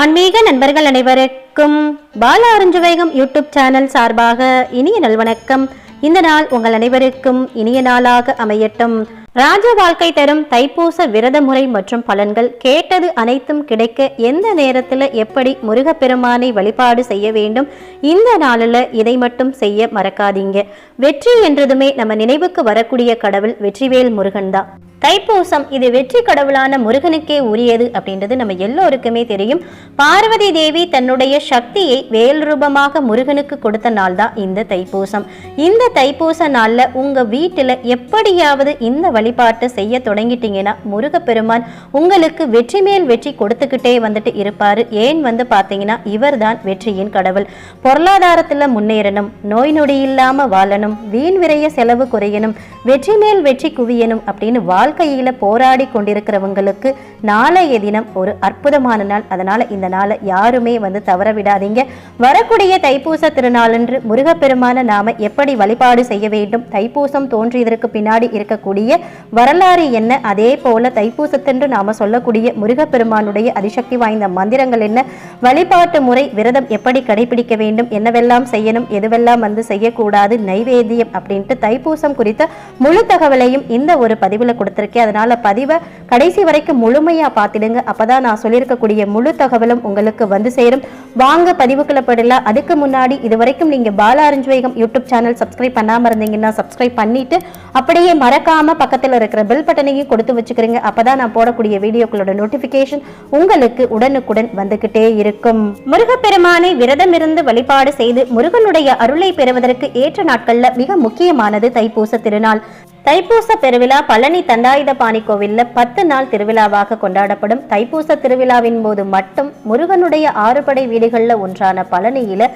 ஆன்மீக நண்பர்கள் அனைவருக்கும் பால அருஞ்சுவைகம் யூடியூப் சேனல் சார்பாக இனிய நல்வணக்கம். இந்த நாள் உங்கள் அனைவருக்கும் இனிய நாளாக அமையட்டும். ராஜ வாழ்க்கை தரும் தைப்பூச விரத முறை மற்றும் பலன்கள் கேட்டது அனைத்தும் கிடைக்க எந்த நேரத்தில் எப்படி முருகப்பெருமானை வழிபாடு செய்ய வேண்டும், இந்த நாளில் இதை மட்டும் செய்ய மறக்காதீங்க. வெற்றி என்றதுமே நம்ம நினைவுக்கு வரக்கூடிய கடவுள் வெற்றிவேல் முருகன் தான். தைப்பூசம் இது வெற்றி கடவுளான முருகனுக்கே உரியது அப்படின்றது நம்ம எல்லோருக்குமே தெரியும். பார்வதி தேவி தன்னுடைய சக்தியை வேல் ரூபமாக முருகனுக்கு கொடுத்த நாள் தான் இந்த தைப்பூசம். இந்த தைப்பூச நாள்ல உங்க வீட்டுல எப்படியாவது இந்த வழிபாட்டை செய்ய தொடங்கிட்டீங்கன்னா முருகப்பெருமான் உங்களுக்கு வெற்றி மேல் வெற்றி கொடுத்துக்கிட்டே வந்துட்டு இருப்பாரு. ஏன் பாத்தீங்கன்னா இவர் தான் வெற்றியின் கடவுள். பொருளாதாரத்துல முன்னேறணும், நோய் நொடி இல்லாம வாழணும், வீண் விரைய செலவு குறையணும், வெற்றி மேல் வெற்றி குவியணும் அப்படின்னு வாழ்க்கையில போராடி கொண்டிருக்கிறவங்களுக்கு நாளைய தினம் ஒரு அற்புதமான நாள். அதனால இந்த நாளை யாருமே தவற விடாதீங்க. வரக்கூடிய தைப்பூச திருநாளன்று முருகப்பெருமான நாம எப்படி வழிபாடு செய்ய வேண்டும், தைப்பூசம் தோன்றியதற்கு பின்னாடி இருக்கக்கூடிய வரலாறு என்ன, அதே போல தைப்பூசத்தன்று நாம சொல்லக்கூடிய முருகப்பெருமானுடைய அதிசக்தி வாய்ந்த மந்திரங்கள் என்ன, வழிபாட்டு முறை, விரதம் எப்படி கடைபிடிக்க வேண்டும், என்னவெல்லாம் செய்யணும், எதுவெல்லாம் செய்யக்கூடாது, நைவேத்தியம் அப்படின்ட்டு தைப்பூசம் குறித்த முழு தகவலையும் இந்த ஒரு பதிவுல கொடுத்திருக்கேன். அதனால பதிவை கடைசி வரைக்கும் முழுமையா பார்த்துடுங்க. அப்பதான் நான் சொல்லியிருக்கக்கூடிய முழு தகவலும் உங்களுக்கு சேரும். வாங்க பதிவுக்குள்ள போடலாம். அதுக்கு முன்னாடி இதுவரைக்கும் நீங்க பால அருஞ்சுவைகம் யூடியூப் சேனல் சப்ஸ்கிரைப் பண்ணாம இருந்தீங்கன்னா சப்ஸ்கிரைப் பண்ணிட்டு அப்படியே மறக்காம பக்கத்துல இருக்கிற பெல் பட்டனையும் கொடுத்து வச்சுக்கிறீங்க. அப்பதான் நான் போடக்கூடிய வீடியோக்களோட நோட்டிபிகேஷன் உங்களுக்கு உடனுக்குடன் வந்துகிட்டே இருக்கும். முருகப்பெருமானை விரதம் இருந்து வழிபாடு செய்து முருகனுடைய அருளை பெறுவதற்கு ஏற்ற நாட்கள்ல மிக முக்கியமானது தைப்பூச திருநாள். தைப்பூச பெருவிழா பழனி தண்டாயுதபாணி கோவில்ல 10 நாள் திருவிழாவாக கொண்டாடப்படும். தைப்பூச திருவிழாவின் போது மட்டும் முருகனுடைய 6 படை வீடுகள்ல ஒன்றான பழனியில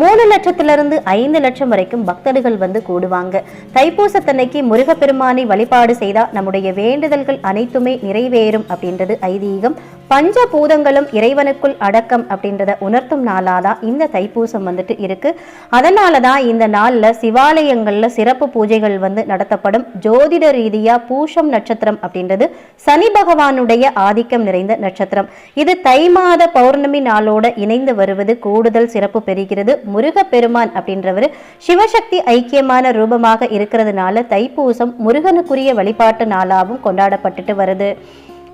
3 லட்சத்திலிருந்து 5 லட்சம் வரைக்கும் பக்தர்கள் கூடுவாங்க. தைப்பூசத்தன்னைக்கு முருகப்பெருமானை வழிபாடு செய்தா நம்முடைய வேண்டுதல்கள் அனைத்துமே நிறைவேறும் அப்படின்றது ஐதீகம். பஞ்சபூதங்களும் இறைவனுக்குள் அடக்கம் அப்படின்றத உணர்த்தும் நாளாதான் இந்த தைப்பூசம் இருக்கு. அதனாலதான் இந்த நாள்ல சிவாலயங்கள்ல சிறப்பு பூஜைகள் நடத்தப்படும். ஜோதிட ரீதியா பூஷம் நட்சத்திரம் அப்படின்றது சனி பகவானுடைய ஆதிக்கம் நிறைந்த நட்சத்திரம். இது தை மாத பௌர்ணமி நாளோட இணைந்து வருவது கூடுதல் சிறப்பு பெறுகிறது. முருகப்பெருமான் அப்படின்றவர் சிவசக்தி ஐக்கியமான ரூபமாக இருக்கிறதுனால தைப்பூசம் முருகனுக்குரிய வழிபாட்டு நாளாகவும் கொண்டாடப்பட்டுட்டு வருது.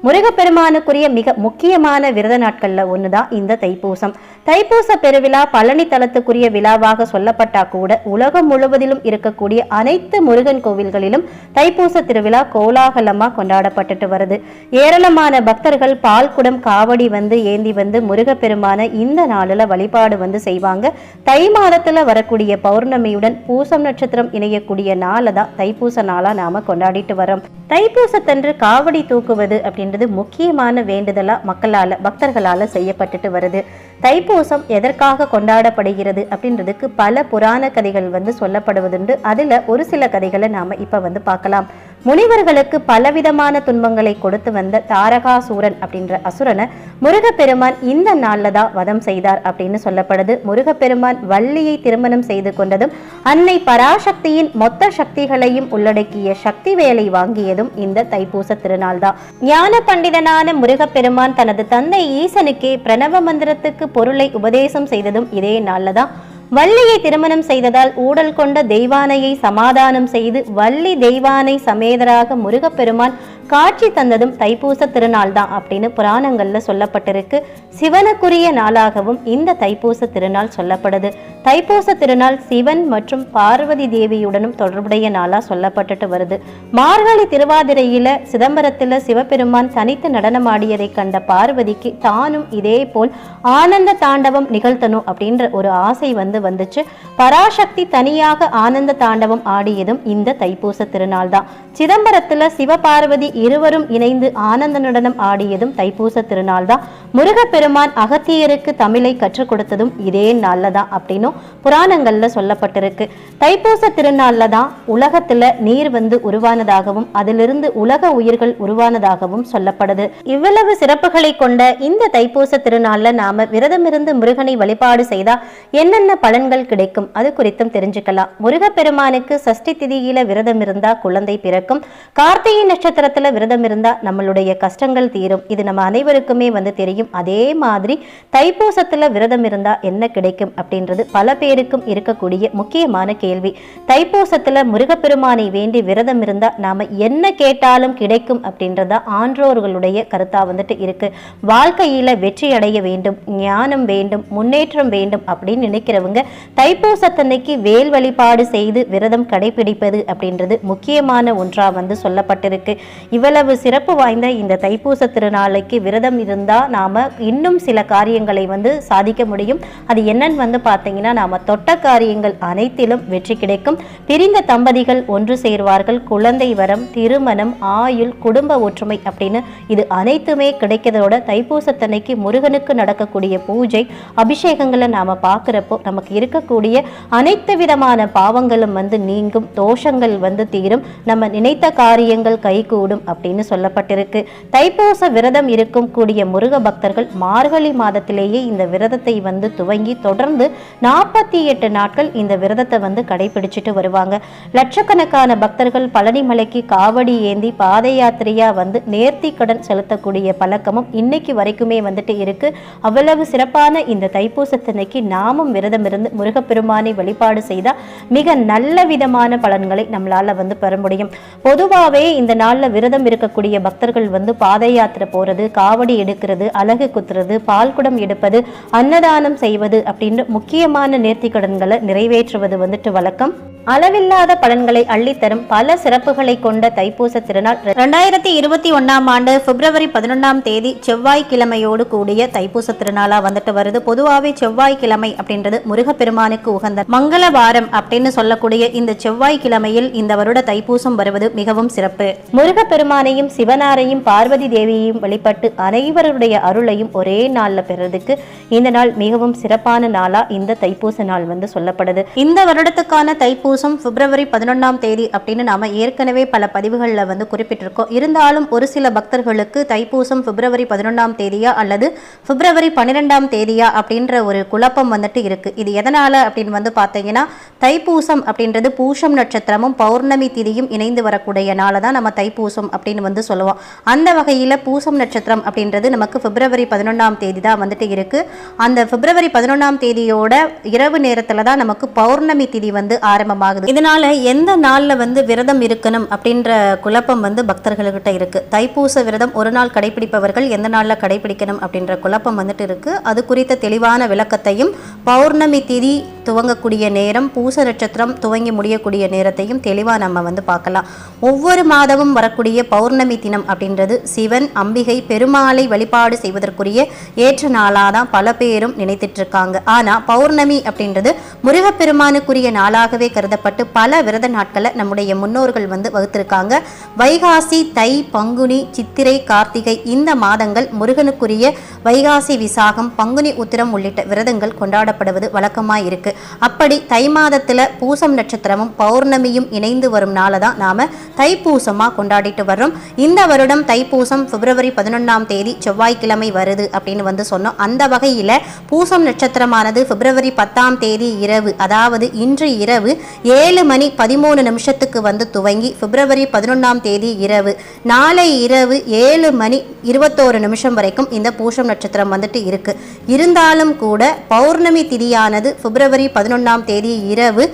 முருகப்பெருமானுக்குரிய மிக முக்கியமான விரத நாட்கள்ல ஒண்ணுதான் இந்த தைப்பூசம். தைப்பூச பெருவிழா பழனி தலத்துக்குரிய விழாவாக சொல்லப்பட்டா கூட உலகம் முழுவதிலும் இருக்கக்கூடிய அனைத்து முருகன் கோவில்களிலும் தைப்பூச திருவிழா கோலாகலமா கொண்டாடப்பட்டுட்டு வருது. ஏராளமான பக்தர்கள் பால்குடம் காவடி ஏந்தி முருகப்பெருமான இந்த நாளில் வழிபாடு செய்வாங்க. தை மாதத்துல வரக்கூடிய பௌர்ணமியுடன் பூசம் நட்சத்திரம் இணையக்கூடிய நாளை தான் தைப்பூச நாளா நாம கொண்டாடிட்டு வரோம். தைப்பூசத்தன்று காவடி தூக்குவது அப்படின்னு முக்கியமான வேண்டுதலா மக்களால பக்தர்களால செய்யப்பட்டுட்டு வருது. தைப்பூசம் எதற்காக கொண்டாடப்படுகிறது அப்படின்றதுக்கு பல புராண கதைகள் சொல்லப்படுவதுண்டு. அதுல ஒரு சில கதைகளை நாம இப்ப பார்க்கலாம். முனிவர்களுக்கு பலவிதமான துன்பங்களை கொடுத்து வந்த தாரகாசூரன் அப்படின்ற அசுரனை முருகப்பெருமான் இந்த நாள்ல தான் வதம் செய்தார் அப்படின்னு சொல்லப்படுது. முருகப்பெருமான் வள்ளியை திருமணம் செய்து கொண்டதும் அன்னை பராசக்தியின் மொத்த சக்திகளையும் உள்ளடக்கிய சக்தி வேலை வாங்கியதும் இந்த தைப்பூச திருநாள் தான். ஞான பண்டிதனான முருகப்பெருமான் தனது தந்தை ஈசனுக்கே பிரணவ மந்திரத்துக்கு பொருளை உபதேசம் செய்ததும் இதே நாள்ல தான். வள்ளியை திருமணம் செய்ததால் ஊடல் கொண்ட தெய்வானையை சமாதானம் செய்து வள்ளி தெய்வானை சமேதராக முருகப்பெருமான் காட்சி தந்ததும் தைப்பூச திருநாள் தான் அப்படின்னு புராணங்கள்ல சொல்லப்பட்டிருக்கு. சிவனுக்குரிய நாளாகவும் இந்த தைப்பூச திருநாள் சொல்லப்படுது. தைப்பூச திருநாள் சிவன் மற்றும் பார்வதி தேவியுடனும் தொடர்புடைய நாளா சொல்லப்பட்டுட்டு வருது. மார்கழி திருவாதிரையில சிதம்பரத்துல சிவபெருமான் தனித்து நடனமாடியதை கண்ட பார்வதிக்கு தானும் இதே போல் ஆனந்த தாண்டவம் நிகழ்த்தணும் அப்படின்ற ஒரு ஆசை வந்துச்சு. பராசக்தி தனியாக ஆனந்த தாண்டவம் ஆடியதும் இந்த தைப்பூச திருநாள் தான். சிதம்பரத்துல சிவபார்வதி இருவரும் இணைந்து ஆனந்த நடனம் ஆடியதும் தைப்பூச திருநாள் தான். முருகப்பெருமான் அகத்தியருக்கு தமிழை கற்றுக் கொடுத்ததும் இதே நாள்ல தான் அப்படின்னும் அப்படின்னும் புராணங்கள்ல சொல்லப்பட்டிருக்கு. தைப்பூச திருநாள்ல தான் உலகத்துல நீர் உருவானதாகவும் அதிலிருந்து உலக உயிர்கள் உருவானதாகவும் சொல்லப்படுது. இவ்வளவு சிறப்புகளை கொண்ட இந்த தைப்பூச திருநாள்ல நாம விரதம் இருந்து முருகனை வழிபாடு செய்தா என்னென்ன பலன்கள் கிடைக்கும் அது குறித்தும் தெரிஞ்சுக்கலாம். முருகப்பெருமானுக்கு சஷ்டி திதியில விரதம் இருந்தா குழந்தை பிறக்கும். கார்த்திகை நட்சத்திரத்துல விரதம் இருந்தா நம்மளுடைய கஷ்டங்கள் தீரும். இது நம்ம அனைவருக்குமே தெரியும். அதே மாதிரி தைப்பூசத்துல விரதம் இருந்தா என்ன கிடைக்கும் அப்படின்றது பல பேருக்கும் இருக்கக்கூடிய முக்கியமான கேள்வி. தைப்பூசத்துல முருகப்பெருமானை வேண்டி விரதம் இருந்தா நாம என்ன கேட்டாலும் கிடைக்கும் அப்படின்றத ஆன்றோர்களுடைய கருத்தா இருக்கு. வாழ்க்கையில வெற்றி அடைய வேண்டும், ஞானம் வேண்டும், முன்னேற்றம் வேண்டும் அப்படின்னு நினைக்கிறவங்க தைப்பூசத்தன்னைக்கு வேல் வழிபாடு செய்து விரதம் கடைபிடிப்பது அப்படின்றது முக்கியமான ஒன்றா சொல்லப்பட்டிருக்கு. இவ்வளவு சிறப்பு வாய்ந்த இந்த தைப்பூச திருநாளைக்கு விரதம் இருந்தா நாம இன்னும் சில காரியங்களை சாதிக்க முடியும். அது என்னன்னு பார்த்தீங்கன்னா நாம தொட்ட காரியங்கள் அனைத்திலும் வெற்றி கிடைக்கும். பிரிந்த தம்பதிகள் ஒன்று சேர்வார்கள். குழந்தை வரம், திருமணம், ஆயுள், குடும்ப ஒற்றுமை அப்படின்னு இது அனைத்துமே கிடைக்கிறதோட தைப்பூசத்தன்னைக்கு முருகனுக்கு நடக்கக்கூடிய பூஜை அபிஷேகங்களை நாம பார்க்கிறப்போ நமக்கு இருக்கக்கூடிய அனைத்து விதமான பாவங்களும் நீங்கும், தோஷங்கள் தீரும், நம்ம நினைத்த காரியங்கள் கைகூடும் அப்படின்னு சொல்லப்பட்டிருக்கு. தைப்பூச விரதம் இருக்கும் கூடிய முருக பக்தர்கள் மார்கழி மாதத்திலேயே இந்த விரதத்தை துவங்கி தொடர்ந்து 48 நாட்கள் இந்த விரதத்தை கடைபிடிச்சிட்டு வருவாங்க. லட்சக்கணக்கான பக்தர்கள் பழனி மலைக்கு காவடி ஏந்தி பாத யாத்திரையா நேர்த்தி கடன் செலுத்தக்கூடிய பழக்கமும் இன்னைக்கு வரைக்குமே இருக்கு. அவ்வளவு சிறப்பான இந்த தைப்பூசத்தன்னைக்கு நாமும் விரதம் இருந்து முருகப்பெருமானை வழிபாடு செய்தா மிக நல்ல விதமான பலன்களை நம்மளால பெற முடியும். பொதுவாகவே இந்த நாள்ல விரதம் இருக்கக்கூடிய பக்தர்கள் பாத யாத்திரை போறது, காவடி எடுக்கிறது, அலகு குத்துறது, பால்குடம் எடுப்பது, அன்னதானம் செய்வது அப்படின்னு முக்கியமான நேர்த்தி கடன்களை நிறைவேற்றுவது வழக்கம். அளவில்லாத பலன்களை அள்ளித்தரும் பல சிறப்புகளை கொண்ட தைப்பூச திருநாள் 2021ஆம் ஆண்டு பிப்ரவரி 11ஆம் தேதி செவ்வாய்க்கிழமையோடு கூடிய தைப்பூச திருநாளா வருது. பொதுவாகவே செவ்வாய்க்கிழமை அப்படின்றது முருகப்பெருமானுக்கு உகந்த மங்கள வாரம் அப்படின்னு சொல்லக்கூடிய இந்த செவ்வாய்க்கிழமையில் இந்த வருட தைப்பூசம் வருவது மிகவும் சிறப்பு. முருகப்பெருமானையும் சிவனாரையும் பார்வதி தேவியையும் வழிபட்டு அனைவருடைய அருளையும் ஒரே நாள்ல பெறதுக்கு இந்த நாள் மிகவும் சிறப்பான நாளா இந்த தைப்பூச நாள் சொல்லப்படுது. இந்த வருடத்துக்கான தைப்பூசம் பிப்ரவரி 11ஆம் தேதி அப்படின்னு நாம ஏற்கனவே பல பதிவுகளில் குறிப்பிட்டிருக்கோம். இருந்தாலும் ஒரு சில பக்தர்களுக்கு தைப்பூசம் பிப்ரவரி 11ஆம் தேதியா அல்லது பிப்ரவரி 12ஆம் தேதியா அப்படின்ற ஒரு குழப்பம் இருக்கு. இது எதனால அப்படின்னு பார்த்தீங்கன்னா தைப்பூசம் அப்படின்றது பூசம் நட்சத்திரமும் பௌர்ணமி திதியும் இணைந்து வரக்கூடிய நாளை தான் நம்ம தைப்பூசம் அப்படின்னு சொல்லுவோம். அந்த வகையில் பூசம் நட்சத்திரம் அப்படின்றது நமக்கு பிப்ரவரி 11ஆம் தேதி தான் இருக்கு. அந்த பிப்ரவரி 11ஆம் தேதியோட இரவு நேரத்தில் தான் நமக்கு பௌர்ணமி திதி ஆரம்பமாகுது. இதனால எந்த நாள்ல விரதம் இருக்கணும் அப்படின்ற குழப்பம் பக்தர்கள்கிட்ட இருக்கு. தைப்பூச விரதம் ஒரு நாள் கடைபிடிப்பவர்கள் எந்த நாள்ல கடைபிடிக்கணும் அப்படின்ற குழப்பம் இருக்கு. அது குறித்த தெளிவான விளக்கத்தையும் பௌர்ணமி திதி துவங்கக்கூடிய நேரம், பூச நட்சத்திரம் துவங்கி முடியக்கூடிய நேரத்தையும் தெளிவா நம்ம பார்க்கலாம். ஒவ்வொரு மாதமும் வரக்கூடிய பௌர்ணமி தினம் அப்படின்றது சிவன், அம்பிகை, பெருமாளை வழிபாடு செய்வதற்குரிய ஏற்ற நாளாதான் பல பேரும் நினைத்துட்டு இருக்காங்க. ஆனா பௌர்ணமி அப்படின்றது முருகப்பெருமானுக்குரிய நாளாகவே கருதப்பட்டு பல விரத நாட்களை நம்முடைய முன்னோர்கள் வகுத்திருக்காங்க. வைகாசி, தை, பங்குனி, சித்திரை, கார்த்திகை இந்த மாதங்கள் முருகனுக்குரிய வைகாசி, விசாகம், பங்குனி உத்திரம் உள்ளிட்ட விரதங்கள் கொண்டாடப்படுவது வழக்கமாய் இருக்கு. அப்படி தை மாதத்துல பூசம் நட்சத்திரமும் பௌர்ணமியும் இணைந்து வரும் நாளை தான் நாம தைப்பூசமா கொண்டாடிட்டு வர்றோம். இந்த வருடம் தைப்பூசம் பிப்ரவரி 11ஆம் தேதி செவ்வாய்க்கிழமை வருது அப்படின்னு சொன்னோம். அந்த வகையில பூசம் நட்சத்திரமானது பிப்ரவரி 10ஆம் தேதி இரவு, அதாவது இன்று இரவு 7:13 துவங்கி பிப்ரவரி 11ஆம் தேதி இரவு, நாளை இரவு 7:21 வரைக்கும் இந்த பூசம் நட்சத்திரம் இருக்கு. இருந்தாலும் கூட பௌர்ணமி திதியானது பிப்ரவரி 11ஆம் தேதி இரவு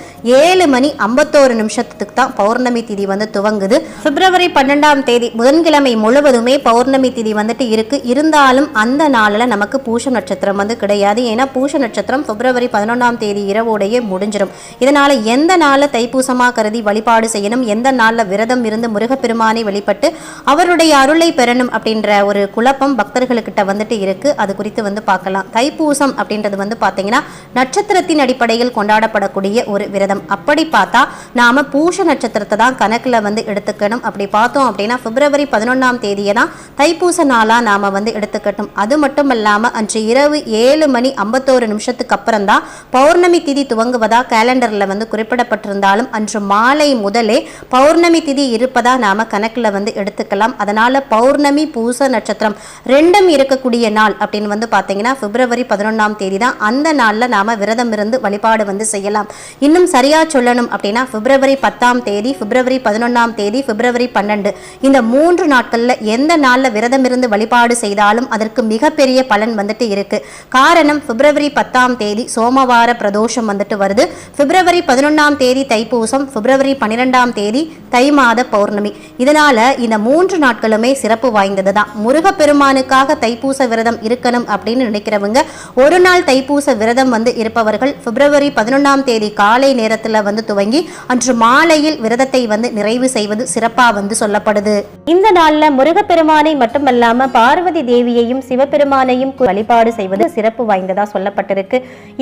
7:51 தான் பௌர்ணமி திதி துவங்குது. பிப்ரவரி 12ஆம் தேதி புதன்கிழமை முழுவதுமே பௌர்ணமி திதி இருக்கு. இருந்தாலும் அந்த நாளில் நமக்கு பூசம் நட்சத்திரம் கிடையாது. ஏன்னா பூச நட்சத்திரம் பிப்ரவரி 11ஆம் தேதி இரவோடையே முடிஞ்சிடும். இதனால எந்த நாளில் தைப்பூசமாக கருதி வழிபாடு செய்யணும், எந்த நாளில் விரதம் இருந்து முருகப்பெருமானை வழிபட்டு அவருடைய அருளை பெறணும் அப்படின்ற ஒரு குழப்பம் பக்தர்களுக்கிட்ட வந்துட்டு இருக்கு. அது குறித்து வந்து பார்க்கலாம். தைப்பூசம் அப்படின்றது வந்து பார்த்தீங்கன்னா நட்சத்திரத்தின் அடிப்படையில் கொண்டாடப்படக்கூடிய ஒரு விரதம். அப்படி பார்த்தா நாம பூஷ நட்சத்திரத்தை தான் கணக்குல வந்து எடுத்துக்கணும். அப்படி பார்த்தோம் அப்படின்னா பிப்ரவரி 11ஆம் தேதியை தான் தைப்பூச நாளா நாம வந்து எடுத்துக்கட்டும். அது மட்டும் இல்லாம அன்று இரவு 7:51 அப்புறம் தான் பௌர்ணமி திதி துவங்குவதா கேலண்டர்ல வந்து குறிப்பிடப்பட்டிருந்தாலும் அன்று மாலை முதலே பௌர்ணமி திதி இருப்பதா நாம கணக்குல வந்து எடுத்துக்கலாம். அதனால பௌர்ணமி பூச நட்சத்திரம் ரெண்டும் இருக்கக்கூடிய நாள் அப்படின்னு வந்து பாத்தீங்கன்னா பிப்ரவரி 11ஆம் தேதி தான். அந்த நாள்ல நாம விரதம் இருந்து வழிபாடு வந்து செய்யலாம். இன்னும் சரியா சொல்லணும் அப்படின்னா பிப்ரவரி 10ஆம் தேதி, பிப்ரவரி 11ஆம் தேதி, பிப்ரவரி 12 இந்த 3 நாட்கள்ல எந்த நாள்ல விரதம் இருந்து வழிபாடு செய்தாலும் அதற்கு மிகப்பெரிய பலன் வந்துட்டு இருக்கு. காரணம் பிப்ரவரி 10ஆம் தேதி சோமவார பிரதோஷம் வந்துட்டு வருது. பிப்ரவரி 11ஆம் தேதி தைப்பூசம், பிப்ரவரி 12ஆம் தேதி தை மாத பௌர்ணமி. இதனால இந்த 3 நாட்களுமே சிறப்பு வாய்ந்தது தான். முருகப்பெருமானுக்காக தைப்பூச விரதம் இருக்கணும் அப்படின்னு நினைக்கிறவங்க ஒரு நாள் தைப்பூச விரதம் வந்து இருப்பவர்கள் பிப்ரவரி 11ஆம் தேதி காலை நேரத்துல வந்து துவங்கி அன்று மாலையில் விரதத்தை வந்து நிறைவு செய்வது சிறப்பா வந்து சொல்லப்படுது. இந்த நாள்ல முருகப்பெருமானை மட்டுமல்லாம பார்வதி தேவியையும் சிவபெருமானையும் வழிபாடு செய்வது சிறப்பு வாய்ந்ததா சொல்லப்பட்டிருக்கு.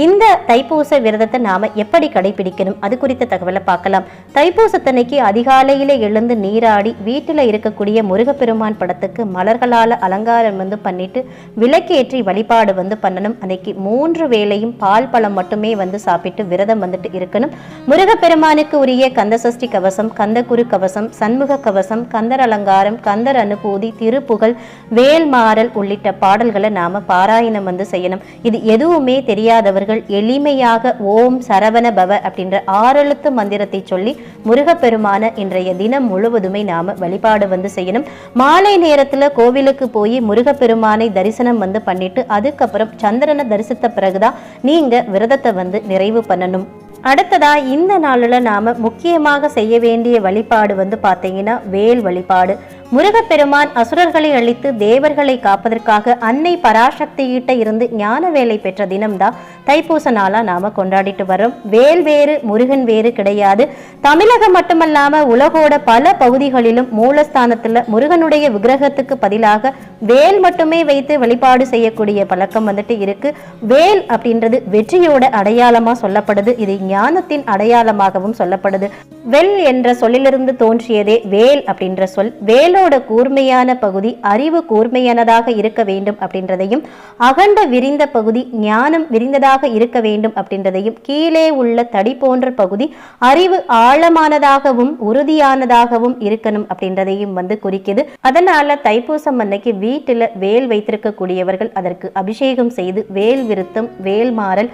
இந்த தைப்பூச விரதத்தை நாம எப்படி கடைபிடிக்கணும் அது குறித்த தகவலை பார்க்கலாம். தைப்பூசத்தன்னைக்கு அதிகாலையில எழுந்து நீராடி வீட்டுல இருக்கக்கூடிய முருகப்பெருமான் படத்துக்கு மலர்களால அலங்காரம் வந்து பண்ணிட்டு விளக்கேற்றி வழிபாடு வந்து பண்ணணும். அன்னைக்கு 3 வேளையும் பால் பழம் மட்டுமே வந்து சாப்பிட்டு விரதம் வந்துட்டு இருக்கணும். முருகப்பெருமானுக்கு உரிய கந்தசஷ்டி கவசம், கந்தகுரு கவசம், சண்முக கவசம், கந்தர் அலங்காரம், கந்தர் அனுபூதி, திருப்புகழ், வேல்மாறல் உள்ளிட்ட பாடல்களை நாம பாராயணம் வந்து செய்யணும். இது எதுவுமே தெரியாதவர்கள் எளிமையாக ஓம் சரவண பவ அப்படின்ற 6 எழுத்து மந்திரத்தை சொல்லி முருகப்பெருமான இன்றைய தினம் முழுவதுமே நாம வழிபாடு வந்து செய்யணும். மாலை நேரத்துல கோவிலுக்கு போய் முருகப்பெருமானை தரிசனம் வந்து பண்ணிட்டு அதுக்கப்புறம் சந்திரனை தரிசித்த பிறகுதான் நீங்க விரதத்தை வந்து நிறைவு பண்ணணும். அடுத்ததா இந்த நாளில் நாம முக்கியமாக செய்ய வேண்டிய வழிபாடு வந்து பார்த்தீங்கன்னா வேல் வழிபாடு. முருகப்பெருமான் அசுரர்களை அழித்து தேவர்களை காப்பதற்காக அன்னை பராசக்தியிட்ட இருந்து ஞான வேலை பெற்ற தினம்தான் தைப்பூச நாளா நாம கொண்டாடிட்டு வரோம். வேல் வேறு முருகன் வேறு கிடையாது. தமிழகம் மட்டுமல்லாம உலகோட பல பகுதிகளிலும் மூலஸ்தானத்துல முருகனுடைய விக்கிரகத்துக்கு பதிலாக வேல் மட்டுமே வைத்து வழிபாடு செய்யக்கூடிய பழக்கம் வந்துட்டு இருக்கு. வேல் அப்படின்றது வெற்றியோட அடையாளமா சொல்லப்படுது. இது ஞானத்தின் அடையாளமாகவும் சொல்லப்படுது. வெல் என்ற சொல்லிலிருந்து தோன்றியதே வேல் அப்படின்ற சொல். வேலோட கூர்மையான பகுதி அறிவு கூர்மையானதாக இருக்க வேண்டும் அப்படின்றதையும், அகண்ட விரிந்த பகுதி ஞானம் விரிந்ததாக இருக்க வேண்டும் அப்படின்றதையும், கீழே உள்ள தடி போன்ற பகுதி அறிவு ஆழமானதாகவும் உறுதியானதாகவும் இருக்கணும் அப்படின்றதையும் வந்து குறிக்குது. அதனால தைப்பூசம் அன்னைக்கு வீட்டுல வேல் வைத்திருக்கக்கூடியவர்கள் அதற்கு அபிஷேகம் செய்து வேல் விருத்தம், வேல் மாறல்,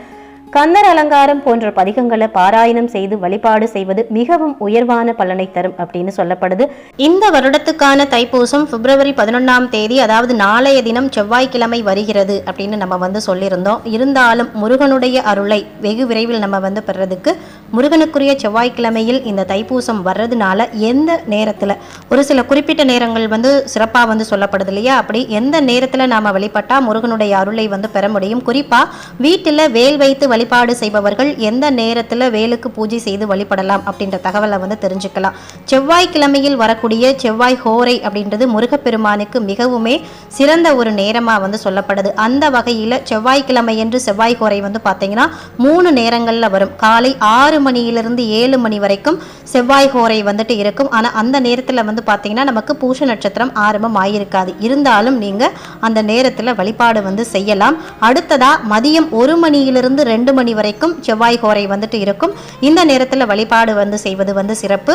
கந்தர் அலங்காரம் போன்ற பதிகங்களை பாராயணம் செய்து வழிபாடு செய்வது மிகவும் உயர்வான பலனை தரும் அப்படின்னு சொல்லப்படுது. இந்த வருடத்துக்கான தைப்பூசம் பிப்ரவரி 11ஆம் தேதி, அதாவது நாளைய தினம் செவ்வாய்க்கிழமை வருகிறது அப்படின்னு நம்ம வந்து சொல்லியிருந்தோம். இருந்தாலும் முருகனுடைய அருளை வெகு விரைவில் நம்ம வந்து பெறதுக்கு முருகனுக்குரிய செவ்வாய்க்கிழமையில் இந்த தைப்பூசம் வர்றதுனால எந்த நேரத்தில் ஒரு சில குறிப்பிட்ட நேரங்கள் வந்து சிறப்பாக வந்து சொல்லப்படுது இல்லையா, அப்படி எந்த நேரத்தில் நாம் வழிபட்டால் முருகனுடைய அருளை வந்து பெற முடியும். குறிப்பாக வீட்டில் வேல் வைத்து வழிபாடு செய்பவர்கள் எந்த நேரத்தில் வேலுக்கு பூஜை செய்து வழிபடலாம் அப்படின்ற தகவலை வந்து தெரிஞ்சுக்கலாம். செவ்வாய்க்கிழமையில் வரக்கூடிய செவ்வாய் ஹோரை அப்படின்றது முருகப்பெருமானுக்கு மிகவுமே சிறந்த ஒரு நேரமாக வந்து சொல்லப்படுது. அந்த வகையில் செவ்வாய்க்கிழமை என்று செவ்வாய் ஹோரை வந்து பார்த்தீங்கன்னா 3 நேரங்களில் வரும். காலை 6 மணியிலிருந்து 7 மணி வரைக்கும் செவ்வாய் ஹோரை வந்துட்டு இருக்கும். ஆனால் அந்த நேரத்தில் வந்து பார்த்தீங்கன்னா நமக்கு பூஷ நட்சத்திரம் ஆரம்பம் ஆகியிருக்காது. இருந்தாலும் நீங்கள் அந்த நேரத்தில் வழிபாடு வந்து செய்யலாம். அடுத்ததா மதியம் 1 மணியிலிருந்து 2 மணி வரைக்கும் செவ்வாய் ஹோரை வந்துட்டு இருக்கும். இந்த நேரத்தில் வழிபாடு வந்து செய்வது வந்து சிறப்பு.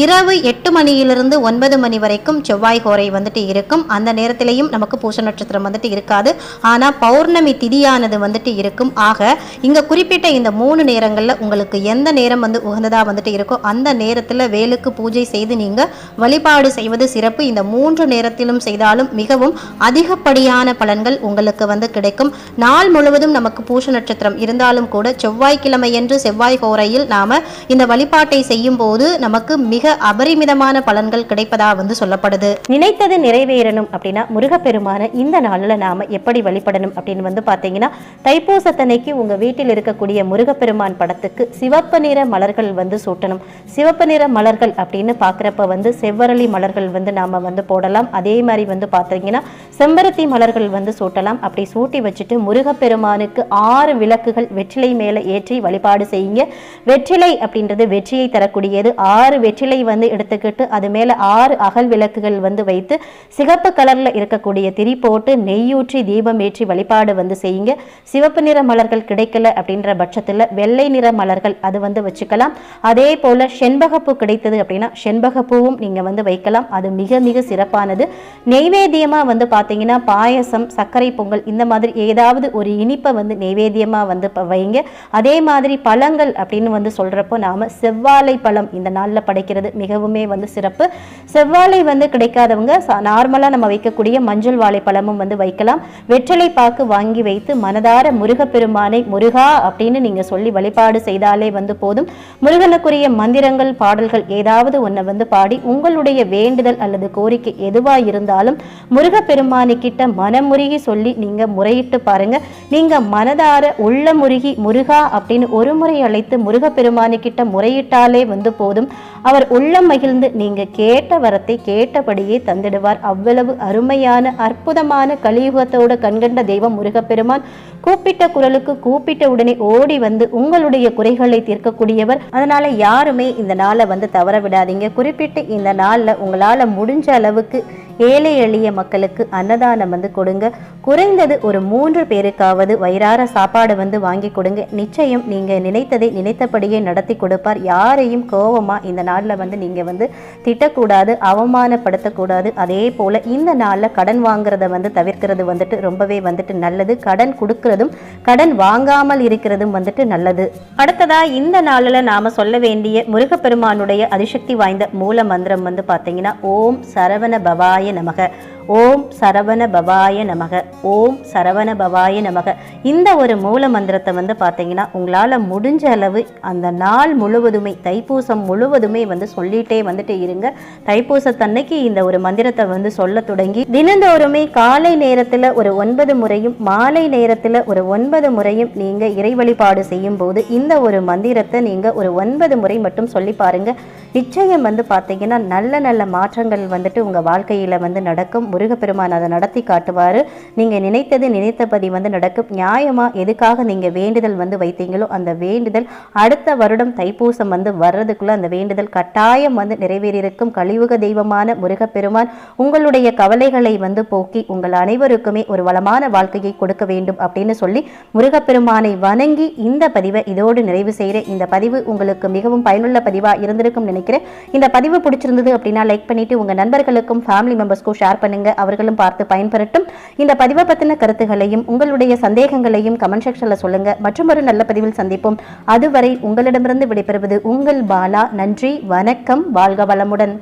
இரவு 8 மணியிலிருந்து 9 மணி வரைக்கும் செவ்வாய் ஹோரை வந்துட்டு இருக்கும். அந்த நேரத்திலையும் நமக்கு பூஷ நட்சத்திரம் வந்துட்டு இருக்காது. ஆனால் பௌர்ணமி திதியானது வந்துட்டு இருக்கும். ஆக இங்க குறிப்பிட்ட இந்த 3 நேரங்களில் உங்களுக்கு எந்த நேரம் வந்து உகந்ததா வந்துட்டு இருக்கோ அந்த நேரத்தில் வேலுக்கு பூஜை செய்து நீங்க வழிபாடு செய்வது சிறப்பு. இந்த 3 நேரத்திலும் செய்தாலும் மிகவும் அதிகப்படியான பலன்கள் உங்களுக்கு வந்து கிடைக்கும். நாள் முழுவதும் நமக்கு பூஷ நட்சத்திரம் இருந்தாலும் இருந்தாலும் கூட செவ்வாய்க்கிழமையன்று செவ்வாய் ஹோரையில் நாம இந்த வழிபாட்டை செய்யும் போது நமக்கு மிக அபரிமிதமான பலன்கள் கிடைப்பதா சொல்லப்படுது. நினைத்தது நிறைவேறணும் அப்படின்னா முருகப்பெருமான இந்த நாளில் நாம எப்படி வழிபடணும் அப்படின்னு பார்த்தீங்கன்னா, தைப்பூசத்தன்னைக்கு உங்க வீட்டில் இருக்கக்கூடிய முருகப்பெருமான் படத்துக்கு சிவப்பு நிற மலர்கள் சூட்டணும். சிவப்பு நிற மலர்கள் அப்படின்னு பார்க்குறப்ப செவ்வரளி மலர்கள் நாம போடலாம். அதே மாதிரி பார்த்தீங்கன்னா செம்பருத்தி மலர்கள் சூட்டலாம். அப்படி சூட்டி வச்சுட்டு முருகப்பெருமானுக்கு 6 விளக்குகள் வெற்றிலை மேலே ஏற்றி வழிபாடு செய்யுங்க. வெற்றிலை அப்படின்றது வெற்றியை தரக்கூடியது. 6 வெற்றிலை எடுத்துக்கிட்டு அது மேலே 6 அகல் விளக்குகள் வைத்து சிகப்பு கலர்ல இருக்கக்கூடிய திரி போட்டு நெய்யூற்றி தீபம் ஏற்றி வழிபாடு செய்யுங்க. சிவப்பு நிற மலர்கள் கிடைக்கல அப்படின்ற பட்சத்தில் வெள்ளை நிற மலர்கள் அது வச்சுக்கலாம். அதே போல செண்பகப்பூ கிடைத்தது அப்படின்னா செண்பகப்பூவும் நீங்க வைக்கலாம். அது மிக மிக சிறப்பானது. நெய்வேத்தியமா பார்த்தீங்கன்னா பாயசம், சர்க்கரை பொங்கல் இந்த மாதிரி ஏதாவது ஒரு இனிப்பை நெய்வேத்தியமா வைங்க. அதே மாதிரி பழங்கள் அப்படின்னு சொல்றப்போ நாம செவ்வாழை பழம் இந்த நாளில் படைக்கிறது மிகவுமே சிறப்பு. செவ்வாழை கிடைக்காதவங்க நார்மலா நம்ம வைக்கக்கூடிய மஞ்சள் வாழைப்பழமும் வைக்கலாம். வெற்றிலை பாக்கு வாங்கி வைத்து மனதார முருகப்பெருமானை முருகா அப்படின்னு நீங்க சொல்லி வழிபாடு செய்தாலே போதும். முருகனுக்குரிய மந்திரங்கள், பாடல்கள் ஏதாவது ஒன்றை பாடி உங்களுடைய வேண்டுதல் அல்லது கோரிக்கை எதுவா இருந்தாலும் முருகப்பெருமானு கிட்ட மனமுருகி சொல்லி நீங்க முறையிட்டு பாருங்க. நீங்க மனதார உள்ள முருகி முருகா அப்படின்னு ஒரு முறை அழைத்து முருகப்பெருமானு கிட்ட முறையிட்டாலே போதும். அவர் உள்ளம் மகிழ்ந்து நீங்க கேட்ட வரத்தை கேட்டபடியே தந்திடுவார். அவ்வளவு அருமையான அற்புதமான கலியுகத்தோட கண்கண்ட தெய்வம் முருகப்பெருமான். கூப்பிட்ட குரலுக்கு கூப்பிட்ட உடனே ஓடி உங்களுடைய குறைகளை தீர்க்கக்கூடியவர். அதனால யாருமே இந்த நாளை தவற விடாதீங்க. குறிப்பிட்டு இந்த நாள்ல உங்களால முடிஞ்ச அளவுக்கு ஏழை எளிய மக்களுக்கு அன்னதானம் கொடுங்க. குறைந்தது ஒரு 3 பேருக்காவது வயிறார சாப்பாடு வாங்கி கொடுங்க. நிச்சயம் நீங்க நினைத்ததை நினைத்தபடியே நடத்தி கொடுப்பார். யாரையும் கோபமா இந்த நாள்ல நீங்க திட்டக்கூடாது, அவமானப்படுத்தக்கூடாது. அதே போல இந்த நாள்ல கடன் வாங்குறத தவிர்க்கிறது ரொம்பவே நல்லது. கடன் கொடுக்கறதும் கடன் வாங்காமல் இருக்கிறதும் நல்லது. அடுத்ததா இந்த நாளில் நாம சொல்ல வேண்டிய முருகப்பெருமானுடைய அதிசக்தி வாய்ந்த மூல மந்திரம் பார்த்தீங்கன்னா ஓம் சரவண பவாய நமக, ஓம் சரவண பவாய நமக, ஓம் சரவண பவாய நமக. இந்த ஒரு மூல மந்திரத்தை பார்த்தீங்கன்னா உங்களால் முடிஞ்ச அளவு அந்த நாள் முழுவதுமே தைப்பூசம் முழுவதுமே சொல்லிட்டே இருங்க. தைப்பூசத்தன்னைக்கு இந்த ஒரு மந்திரத்தை சொல்ல தொடங்கி தினந்தோறுமே காலை நேரத்தில் ஒரு 9 முறையும் மாலை நேரத்தில் ஒரு 9 முறையும் நீங்க இறை வழிபாடு செய்யும் போது இந்த ஒரு மந்திரத்தை நீங்க ஒரு 9 முறை மட்டும் சொல்லி பாருங்க. நிச்சயம் பார்த்தீங்கன்னா நல்ல நல்ல மாற்றங்கள் உங்க வாழ்க்கையில நடக்கும். முருகப்பெருமான் அதை நடத்தி காட்டுவார். நீங்கள் நினைத்தது நினைத்தபடி நடக்கும். நியாயமாக எதுக்காக நீங்கள் வேண்டுதல் வைத்தீங்களோ அந்த வேண்டுதல் அடுத்த வருடம் தைப்பூசம் வர்றதுக்குள்ள அந்த வேண்டுதல் கட்டாயம் நிறைவேறியிருக்கும். கலியுக தெய்வமான முருகப்பெருமான் உங்களுடைய கவலைகளை போக்கி உங்கள் அனைவருக்குமே ஒரு வளமான வாழ்க்கையை கொடுக்க வேண்டும் அப்படின்னு சொல்லி முருகப்பெருமானை வணங்கி இந்த பதிவை இதோடு நிறைவு செய்கிறேன். இந்த பதிவு உங்களுக்கு மிகவும் பயனுள்ள பதிவாக இருந்திருக்கும் நினைக்கிறேன். இந்த பதிவு பிடிச்சிருந்தது அப்படின்னா லைக் பண்ணிட்டு உங்க நண்பர்களுக்கும் ஃபேமிலி மெம்பர்ஸ்க்கும் ஷேர் பண்ணுங்க. அவர்களும் பார்த்து பயன்பெறட்டும். இந்த பதிவை பற்றின கருத்துகளையும் உங்களுடைய சந்தேகங்களையும் கமெண்ட் செக்ஷன்ல சொல்லுங்க. மற்றும் ஒரு நல்ல பதிவில் சந்திப்போம். அதுவரை உங்களிடமிருந்து விடைபெறுவது உங்கள் பாலா. நன்றி, வணக்கம், வாழ்க வளமுடன்.